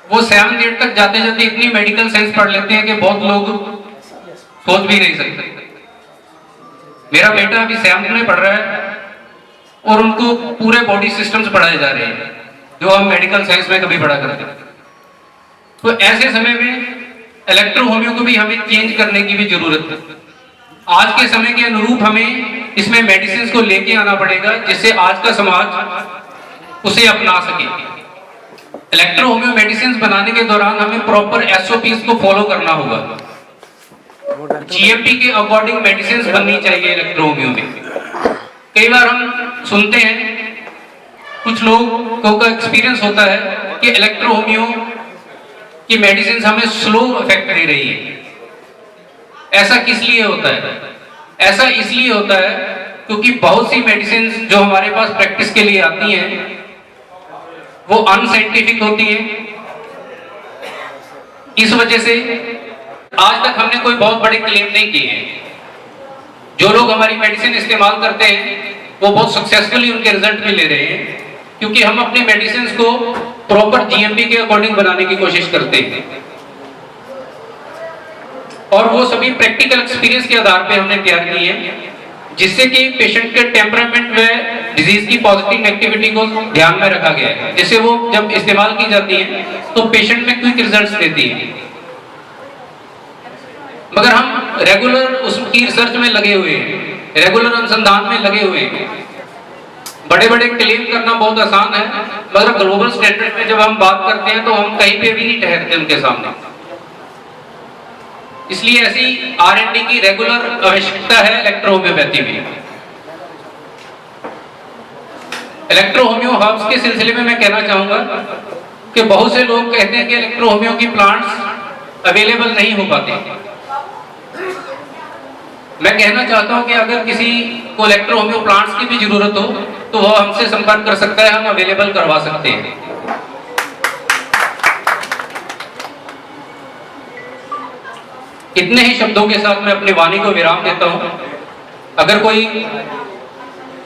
वो 7th 8th तक जाते जाते इतनी मेडिकल साइंस पढ़ लेते हैं कि बहुत लोग सोच भी नहीं सकते। मेरा बेटा अभी 7th में पढ़ रहा है और उनको पूरे बॉडी सिस्टम्स पढ़ाए जा रहे हैं जो हम मेडिकल साइंस में कभी पढ़ा करते हैं। तो ऐसे समय में इलेक्ट्रो होम्यो को भी हमें चेंज करने की भी जरूरत है। आज के समय के अनुरूप हमें इसमें मेडिसिन को लेके आना पड़ेगा जिससे आज का समाज उसे अपना सके। इलेक्ट्रो होम्यो मेडिसिन बनाने के दौरान हमें प्रॉपर एसओपीज को फॉलो करना होगा। जीएमपी के अकॉर्डिंग मेडिसिन बननी चाहिए इलेक्ट्रो होम्यो में। कई बार हम सुनते हैं, कुछ लोगों का एक्सपीरियंस होता है कि इलेक्ट्रो होम्यो की मेडिसिन हमें स्लो इफेक्ट दे रही है। ऐसा किस लिए होता है? ऐसा इसलिए होता है क्योंकि बहुत सी मेडिसिन जो हमारे पास प्रैक्टिस के लिए आती हैं वो अनसाइंटिफिक होती है। इस वजह से आज तक हमने कोई बहुत बड़े क्लेम नहीं किए हैं। जो लोग हमारी मेडिसिन इस्तेमाल करते हैं वो बहुत सक्सेसफुली उनके रिजल्ट भी ले रहे हैं क्योंकि हम अपने मेडिसिन को प्रॉपर जीएमपी के अकॉर्डिंग बनाने की कोशिश करते हैं और वो सभी प्रैक्टिकल एक्सपीरियंस के आधार पे हमने तैयार की है जिससे कि पेशेंट के टेम्परामेंट व डिजीज की पॉजिटिव नेगेटिविटी को ध्यान में रखा गया है, जिससे वो जब इस्तेमाल की जाती है तो पेशेंट में क्विक रिजल्ट्स देती है। मगर हम रेगुलर उसकी रिसर्च में लगे हुए हैं, रेगुलर अनुसंधान में लगे हुए हैं। बड़े बड़े क्लेम करना बहुत आसान है मगर ग्लोबल स्टैंडर्ड में जब हम बात करते हैं तो हम कहीं पे भी नहीं ठहरते उनके सामने। इसलिए ऐसी R&D की रेगुलर आवश्यकता है इलेक्ट्रो होम्योपैथी में। इलेक्ट्रो होम्यो हर्ब्स के सिलसिले में मैं कहना चाहूंगा कि बहुत से लोग कहते हैं कि इलेक्ट्रो होम्यो की प्लांट्स अवेलेबल नहीं हो पाते। मैं कहना चाहता हूं कि अगर किसी को इलेक्ट्रो होम्यो प्लांट्स की भी जरूरत हो तो वह हमसे संपर्क कर सकता है, हम अवेलेबल करवा सकते हैं। इतने ही शब्दों के साथ मैं अपनी वाणी को विराम देता हूं। अगर कोई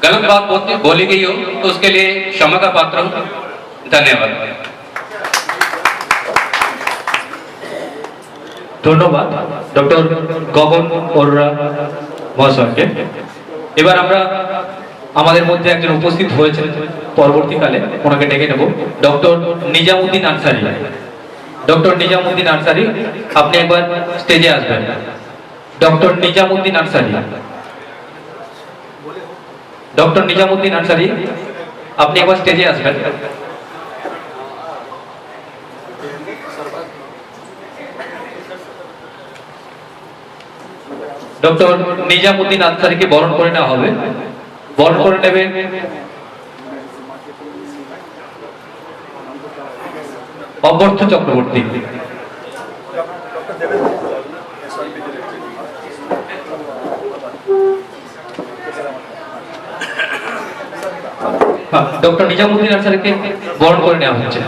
गलत बात बोली गई हो तो उसके लिए क्षमा का पात्र हूं। धन्यवाद। ধন্যবাদ ডক্টর গগন বড়ুয়া মহাশয়কে। এবার আমরা আমাদের মধ্যে একজন উপস্থিত হয়েছেন, পরবর্তীকালে ওনাকে ডেকে নেব, ডক্টর নিজামুদ্দিন আনসারী। ডক্টর নিজামুদ্দিন আনসারী, আপনি একবার স্টেজে আসবেন। ডক্টর নিজামুদ্দিন আনসারী, ডক্টর নিজামুদ্দিন আনসারী, আপনি একবার স্টেজে আসবেন। ডক্টর নিজামুদ্দিন আনসারীকে বরণ করে নেওয়া হবে। বরণ করে নেবেন অবর্থ চক্রবর্তী। ডক্টর নিজামুদ্দিন আনসারীকে বরণ করে নেওয়া হচ্ছে।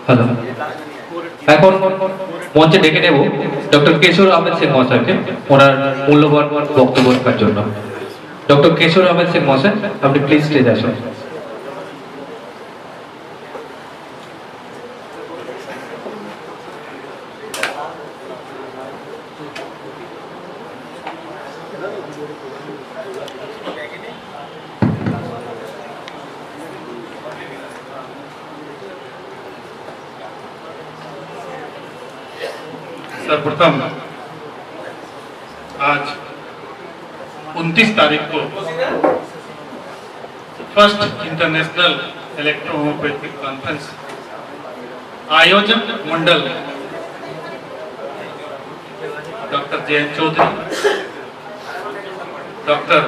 হ্যালো, এখন মঞ্চে ডেকে নেব ডক্টর কেশর আহমেদ সিং মহাশয়কে ওনার মূল্যবান বক্তব্য রাখার জন্য। ডক্টর কেশর আহমেদ সিং মহাশয়, আপনি প্লিজ স্টেজে আসুন। सर्वप्रथम आज 29 तारीख को first international electro homeopathic conference आयोजक मंडल डॉक्टर जयंत चौधरी, डॉक्टर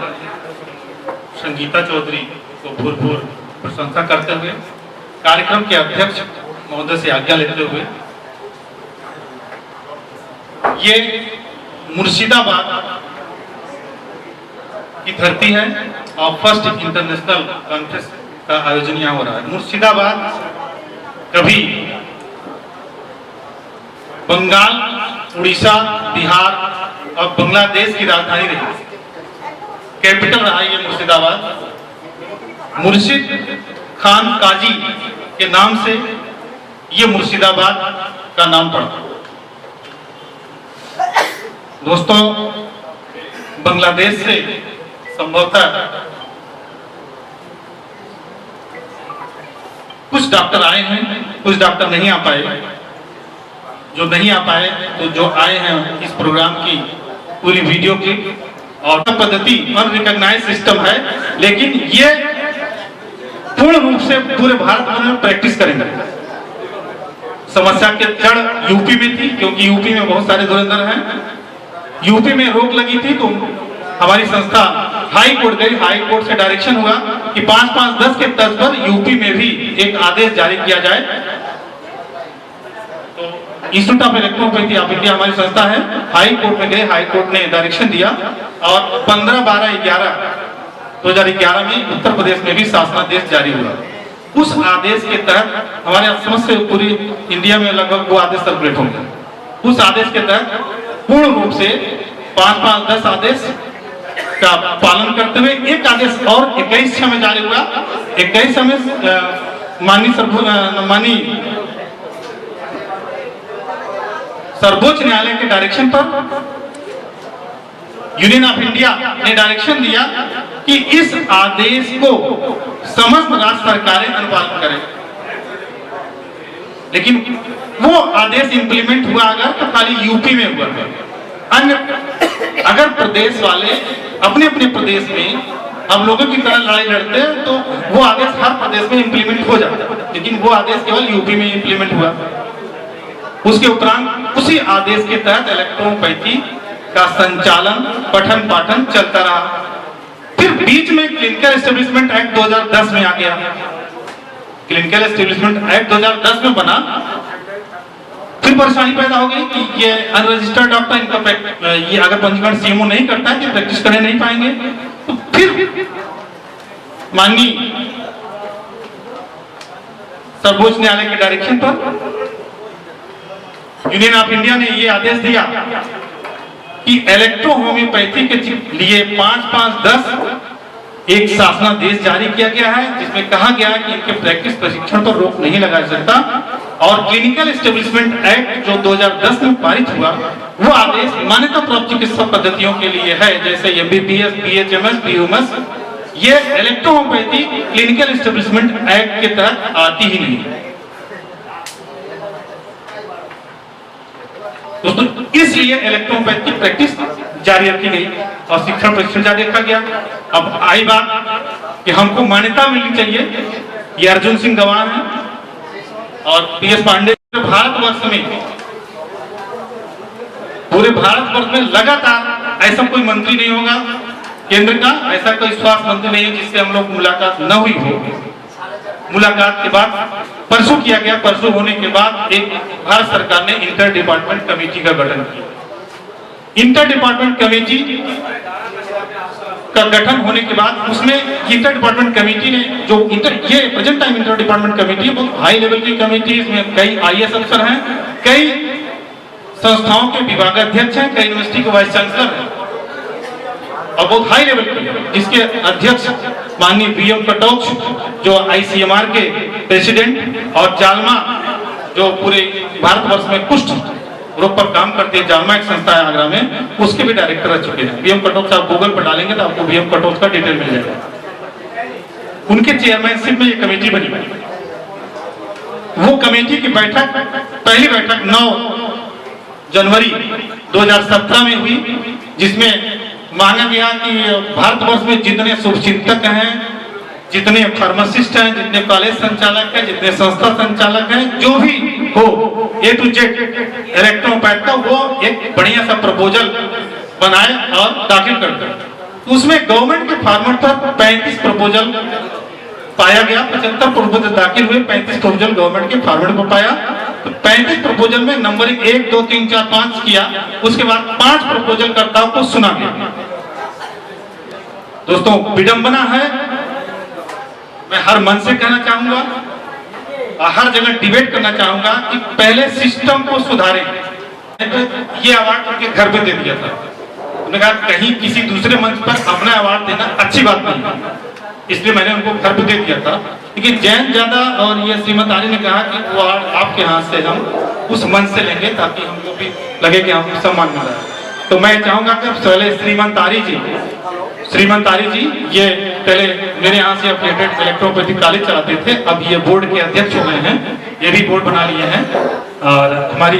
संगीता चौधरी को भूर प्रशंसा करते हुए कार्यक्रम के अध्यक्ष महोदय से आज्ञा लेते हुए ये मुर्शिदाबाद की धरती है और फर्स्ट इंटरनेशनल कॉन्फ्रेंस का आयोजन यहाँ हो रहा है। मुर्शिदाबाद कभी बंगाल, उड़ीसा, बिहार और बांग्लादेश की राजधानी रही, कैपिटल रहा ये मुर्शिदाबाद। मुर्शिद खान काजी के नाम से ये मुर्शिदाबाद का नाम पड़ा। दोस्तों, बांग्लादेश से संभवतः कुछ डॉक्टर आए हैं, कुछ डॉक्टर नहीं आ पाए। जो नहीं आ पाए तो जो आए हैं इस प्रोग्राम की पूरी वीडियो क्लिप और पद्धति अनरिकॉग्नाइज सिस्टम है, लेकिन ये पूर्ण रूप से पूरे भारत भर में प्रैक्टिस करेंगे। समस्या के जड़ यूपी में थी, क्योंकि यूपी में बहुत सारे धुरंधर हैं। यूपी में रोक लगी थी तो हमारी संस्था हाई कोर्ट गई। हाई कोर्ट से डायरेक्शन हुआ कि 5-5-10 के तर्ज पर यूपी में भी एक आदेश जारी किया जाए। तो institute of electropathy of India हमारी संस्था है, हाई कोर्ट में गए। हाई कोर्ट ने डायरेक्शन दिया और 15/12/2011 में उत्तर प्रदेश में भी शासनादेश जारी हुआ। उस आदेश के तहत हमारे समझ से पूरी इंडिया में लगभग 2 आदेश सर्कुलेट होंगे। उस आदेश के तहत पूर्ण रूप से 5-5-10 आदेश का पालन करते हुए एक आदेश और 21 में जारी हुआ। 21 में माननीय सर्वोच्च न्यायालय के डायरेक्शन पर यूनियन ऑफ इंडिया ने डायरेक्शन दिया कि इस आदेश को समस्त राज्य सरकारें अनुपालन करें। लेकिन वो आदेश इंप्लीमेंट हुआ अगर तो खाली यूपी में हुआ है। अन्य अगर प्रदेश वाले अपने अपने प्रदेश में हम लोगों की तरह लड़ाई लड़ते हैं तो वो आदेश हर प्रदेश में इंप्लीमेंट हो जाता है, लेकिन वो आदेश केवल यूपी में इंप्लीमेंट हुआ। उसके उपरांत उसी आदेश के तहत इलेक्ट्रोपैथी का संचालन पठन पाठन चलता रहा। फिर बीच में क्लिनिकल एस्टेब्लिशमेंट एक्ट 2010 में आ गया। क्लिनिकल एस्टेब्लिशमेंट एक्ट 2010 में बना। फिर परेशानी पैदा हो गई कि ये अनरजिस्टर्ड डॉक्टर, इनका ये अगर पंजीकरण सीएमओ नहीं करता है कि प्रैक्टिस करने नहीं पाएंगे। तो फिर माननीय सर्वोच्च न्यायालय के डायरेक्शन पर यूनियन ऑफ इंडिया ने ये आदेश दिया कि इलेक्ट्रो होम्योपैथी के लिए 5-5-10 एक शासनादेश जारी किया गया है, जिसमें कहा गया है कि इनके प्रैक्टिस प्रशिक्षण पर रोक नहीं लगाया सकता। और क्लिनिकल एस्टेब्लिशमेंट एक्ट जो 2010 में पारित हुआ, वो आदेश मान्यता प्राप्त चिकित्सा पद्धतियों के लिए है, जैसे एमबीबीएस, बीएचएमएस, बीयूएमएस। ये electro homeopathy clinical establishment act के तहत आती ही नहीं। दोस्तों, इसलिए इलेक्ट्रोपैथी की प्रैक्टिस जारी रखी गई और शिक्षण प्रशिक्षण जारी रखा गया। अब आई बात कि हमको मान्यता मिलनी चाहिए। ये अर्जुन सिंह गवाह हैं और पीएस पांडे। भारतवर्ष में, पूरे भारतवर्ष में लगातार ऐसा कोई मंत्री नहीं होगा केंद्र का, ऐसा कोई स्वास्थ्य मंत्री नहीं है जिससे हम लोग मुलाकात न हुई हो। मुलाकात के बाद परसों किया गया। परसों होने के बाद एक भारत सरकार ने इंटर डिपार्टमेंट कमेटी का गठन किया। इंटर डिपार्टमेंट कमेटी का गठन होने के बाद उसमें इंटर डिपार्टमेंट कमेटी ने जो ये present time inter department committee बहुत हाई लेवल की कमेटी। इसमें कई आईएएस अफसर हैं, कई संस्थाओं के विभागाध्यक्ष हैं, कई यूनिवर्सिटी के वाइस चांसलर हैं और बहुत हाई लेवल की, जिसके अध्यक्ष माननीय बीएम कटोच जो आईसीएमआर के प्रेसिडेंट और जालमा जो पूरे भारतवर्ष में कुष्ठ रोग पर काम करती है, जालमा एक संस्था है आगरा में, उसके भी डायरेक्टर रह चुके हैं। बीएम कटोच आप गूगल पर डालेंगे तो आपको बीएम कटोच का डिटेल मिल जाएगा। उनके चेयरमैनशिप में ये कमेटी बनी। वो कमेटी की बैठक, पहली बैठक 9 जनवरी 2017 में हुई, जिसमें माना गया कि भारतवर्ष में जितने शुभचिंतक हैं, जितने फार्मासिस्ट हैं, जितने कॉलेज संचालक हैं, जितने संस्था संचालक हैं, जो भी हो A to Z इलेक्ट्रोपैथ का वो एक बढ़िया सा प्रपोजल बनाए और दाखिल कर दे। उसमें गवर्नमेंट के फार्मर था 35 प्रपोजल पाया गया, 75 प्रपोजल दाखिल हुए, 35 प्रपोजल गवर्नमेंट के फार्मर को पाया। तो 35 प्रपोजल में नंबरिंग 1, 2, 3, 4, 5 किया, उसके बाद 5 प्रपोजल कर्ताओं को सुना गया। दोस्तों विडंबना है, मैं हर मन से कहना चाहूंगा और हर जगह डिबेट करना चाहूंगा कि पहले सिस्टम को सुधारें। ये अवार्ड उनके घर पे दे दिया था, उन्होंने कहा कहीं किसी दूसरे मंच पर अपना अवार्ड देना अच्छी बात नहीं है, इसलिए मैंने उनको घर पे दे दिया था। लेकिन जैन ज्यादा और ये श्रीमती आर्य ने कहा कि वो अवार्ड आपके हाथ से हम उस मंच से लेंगे ताकि हमको भी लगे कि हमको सम्मान मिला है। तो मैं चाहूंगा कि पहले श्रीमती आर्य जी ये पहले मेरे यहाँ से एफिलिएटेड इलेक्ट्रोपैथिक कॉलेज चलाते थे, अब ये बोर्ड के अध्यक्ष हो गए हैं, ये भी बोर्ड बना लिए हैं और हमारी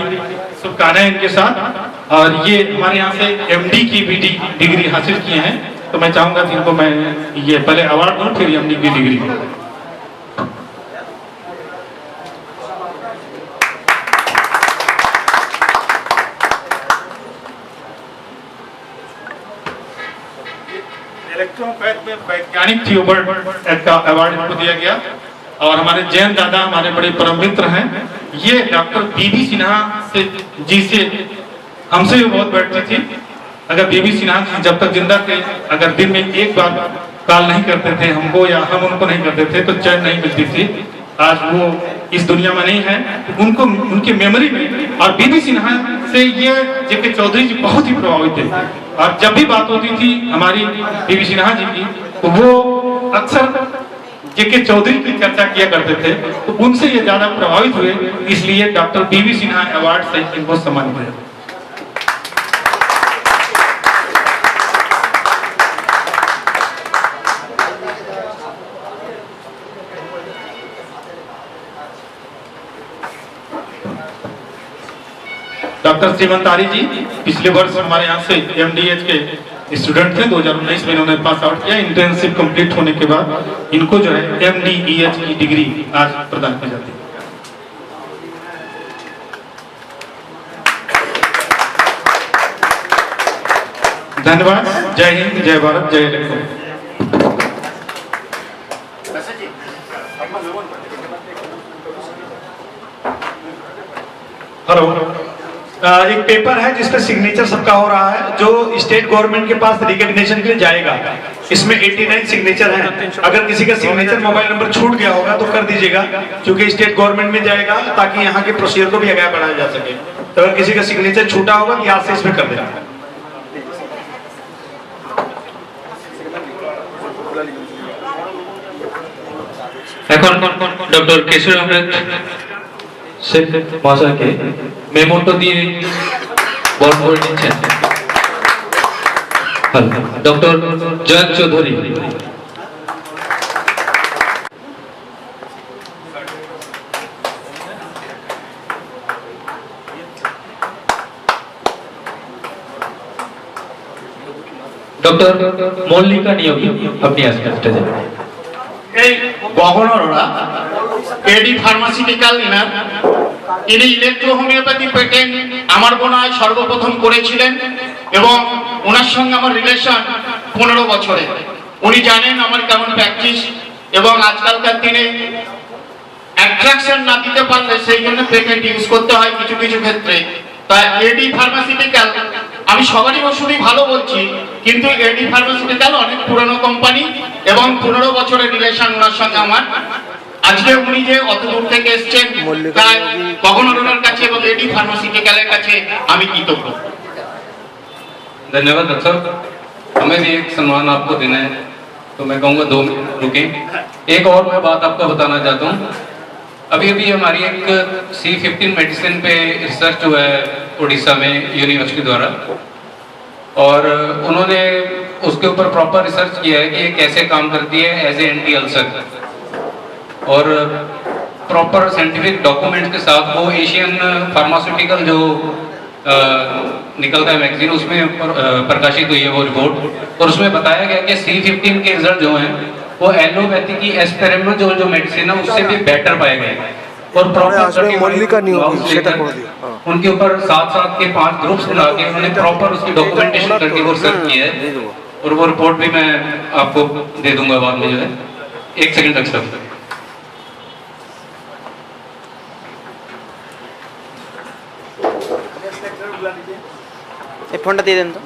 शुभकामनाएं इनके साथ। और ये हमारे यहाँ से MD की भी डिग्री हासिल किए हैं, तो मैं चाहूंगा कि इनको मैं ये पहले अवार्ड दूं फिर MD की डिग्री दूं। इलेक्ट्रोपैथ में वैज्ञानिक थियोबर्ट का अवार्ड इनको दिया गया। और हमारे जैन दादा हमारे बड़े परम मित्र हैं, ये डॉक्टर बीबी सिन्हा से जी से हमसे भी बहुत बैठती थी। अगर बीबी सिन्हा जी जब तक जिंदा थे, अगर दिन में एक बार कॉल नहीं करते थे हमको या हम उनको नहीं करते थे तो चैन नहीं मिलती थी। आज वो इस दुनिया में नहीं है, तो उनको उनकी मेमोरी में और बीबी सिन्हा से ये जेके चौधरी जी बहुत ही प्रभावित थे। और जब भी बात होती थी हमारी बीबी सिन्हा जी की, तो वो अक्सर जेके चौधरी की चर्चा किया करते थे, तो उनसे ये ज्यादा प्रभावित हुए, इसलिए डॉक्टर बीबी सिन्हा अवार्ड से इनको सम्मानित किया। डॉक्टर श्रीमती आर्य जी पिछले वर्ष हमारे यहाँ से MDH के स्टूडेंट थे, 2019 में इन्होंने पास आउट किया। इंटर्नशिप कंप्लीट होने के बाद इनको जो है MDEH की डिग्री आज प्रदान की जाती है। धन्यवाद। जय हिंद, जय भारत, जय इलेक्ट्रॉन। हेलो, एक पेपर है जिसपे सिग्नेचर सबका हो रहा है, जो स्टेट गवर्नमेंट के पास रिकॉग्निशन के लिए जाएगा। इसमें 89 सिग्नेचर हैं। अगर किसी का सिग्नेचर मोबाइल नंबर छूट गया होगा तो कर दीजिएगा, क्योंकि स्टेट गवर्नमेंट में जाएगा ताकि यहाँ के प्रोसीजर को भी आगे बढ़ाया जा सके। तो अगर किसी का सिग्नेचर छूटा होगा तो यहाँ से इसमें कर देना। এখন ডক্টর কেশর আহমেদ শেখ মহাশয়কে মেমোটো দিয়ে বরণ করে নিচ্ছেন ডক্টর জয়ন্ত চৌধুরী। ডক্টর মল্লিকা নিয়োগী আপনি আসবেন স্টেজে। এই গভর্নররা এডি ফার্মাসিউটিক্যাল ইনার, তিনি ইলেকট্রো হোমিওপ্যাথি পেটেন্ট আমার মনে হয় সর্বপ্রথম করেছিলেন এবং ওনার সঙ্গে আমার রিলেশন 15 বছরের। উনি জানেন আমার কেমন প্র্যাকটিস এবং আজকালকার দিনে অ্যাট্রাকশন না দিতে পারলে সেই জন্য পেটেন্ট ইউজ করতে হয় কিছু কিছু ক্ষেত্রে। তাই এডি ফার্মাসিউটিক্যাল আমি সবারই ওষুধই ভালো বলছি, কিন্তু এডি ফার্মাসিউটিক্যাল অনেক পুরনো কোম্পানি এবং 15 বছরের রিলেশন ওনার সঙ্গে আমার। আজকে উনি যে অত দূর থেকে এসেছেন তাই গভর্নরের কাছে এবং এডি ফার্মাসিউটিক্যালের কাছে আমি কৃতজ্ঞ। धन्यवाद डॉक्टर साहब, हमें भी एक सम्मान आपको देना है, तो मैं कहूँगा 2 मिनट रुकें। एक और मैं बात आपको बताना चाहता हूँ। अभी अभी हमारी एक C15 मेडिसिन पे रिसर्च हुआ है उड़ीसा में यूनिवर्सिटी द्वारा, और उन्होंने उसके ऊपर प्रॉपर रिसर्च किया है कि ये कैसे काम करती है एज ए एंटी अल्सर, और प्रॉपर साइंटिफिक डॉक्यूमेंट्स के साथ वो एशियन फार्मास्यूटिकल जो निकलता है मैगजीन उसमें प्रकाशित हुई है वो रिपोर्ट, और उसमें बताया गया कि C15 के रिजल्ट जो हैं वो एलोपैथी की एस्पेरेम जो मेडिसिन है उससे भी बेटर पाए गए और আসলে মল্লিকা নিয়োগী সেটা করে দিও হ্যাঁ उनके ऊपर 7-7 के 5 ग्रुप्स बना के उन्होंने प्रॉपर उसकी डॉक्यूमेंटेशन करके वो सर्च किया है और वो रिपोर्ट भी मैं आपको दे दूंगा बाद में जो है। एक सेकंड तक सर। এই ফোনটা দিয়ে দেন তো।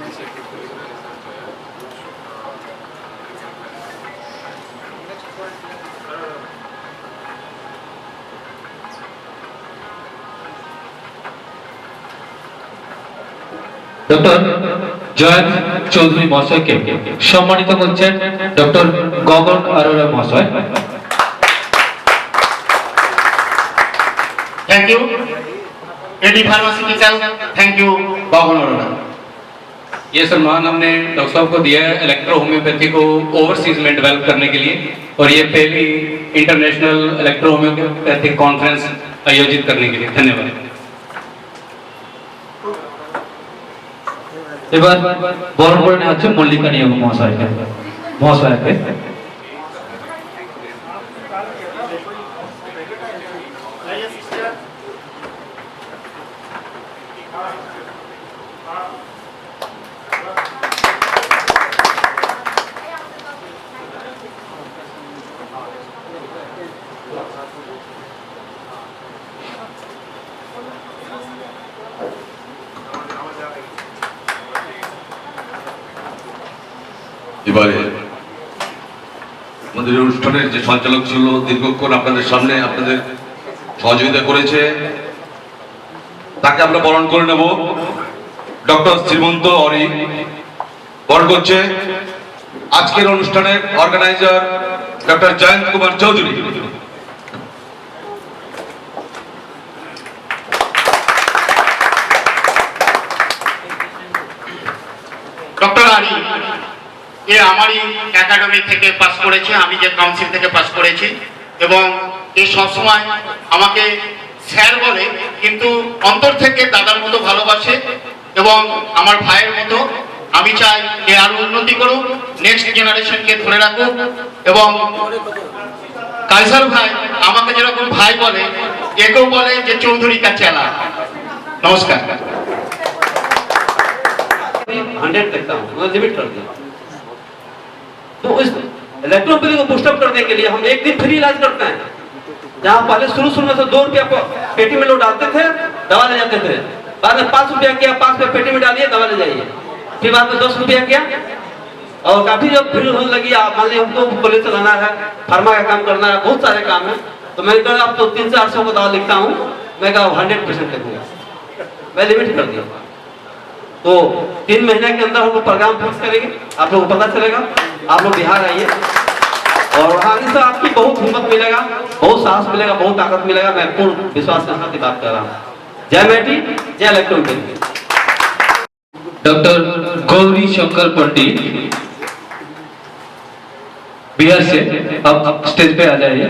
ডক্টর জয়ন্ত চৌধুরী মহাশয়কে সম্মানিত করছেন ডক্টর গগন আরোরা মহাশয়। Thank you AD pharmaceutical, thank you Gagan Arora. ये सम्मान हमने डॉक्टर साहब को दिया है इलेक्ट्रो होम्योपैथी को ओवरसीज में डेवलप करने के लिए और ये पहली इंटरनेशनल इलेक्ट्रो होम्योपैथिक कॉन्फ्रेंस आयोजित करने के लिए। धन्यवाद। এবার বরণ করে নেওয়া হচ্ছে মল্লিকা নিয়োগ মহাশয়কে। এবারে আমাদের অনুষ্ঠানের যে সঞ্চালক ছিল দীর্ঘক্ষণ আপনাদের সামনে আপনাদের সহযোগিতা করেছে তাকে আমরা বরণ করে নেব। ডক্টর শ্রীমন্ত অরি বরণ করছে আজকের অনুষ্ঠানের organiser doctor Jayanta Kumar Chowdhury. Doctor আরি এ আমারই একাডেমি থেকে পাস করেছে, আমি যে কাউন্সিল থেকে পাস করেছি এবং এ সবসময় আমাকে স্যার বলে কিন্তু অন্তর থেকে দাদার মতো ভালোবাসে এবং আমার ভাইয়ের মতো। আমি চাই এ আরো উন্নতি করুক, নেক্সট জেনারেশনকে ধরে রাখুক এবং কাইসার ভাই আমাকে যেরকম ভাই বলে একেও বলে যে চৌধুরী কা চেলা। নমস্কার। 100 देखता हूँ, मैं लिमिट कर दिया। तो इस इलेक्ट्रोपैथी को पुष्टअप करने के लिए हम एक दिन फ्री इलाज करते हैं, जहाँ पहले शुरू में से 2 रुपया पेटी में लोग डालते थे, दवा ले जाते थे। बाद में 5 रुपया किया, 5 रुपया पेटी में डालिए, दवा ले जाइए। फिर बाद में 10 रुपया किया और काफी जब भीड़ होने लगी, आप मान लीजिए हमको कॉलेज चलाना है, फार्मा का काम करना है, बहुत सारे काम है, तो मैं कहा आप तो 300-400 को दवा लिखता हूँ, मैं कहा 100% लिखूंगा, मैं लिमिट कर दिया। तो 3 महीने के अंदर हम लोग प्रोग्राम फिक्स करेंगे, आप लोगों को पता चलेगा। आप लोग बिहार आइए और आगे से आपकी बहुत हिम्मत मिलेगा, बहुत साहस मिलेगा, बहुत ताकत मिलेगा। मैं पूर्ण विश्वास के साथ बात कर रहा हूँ। जय मैटी, जय इलेक्ट्रोपैथी। डॉक्टर गौरी शंकर पंडित बिहार से अब स्टेज पे आ जाइए।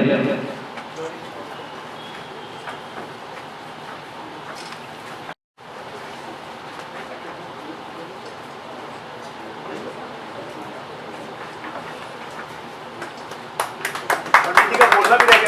बोलना भी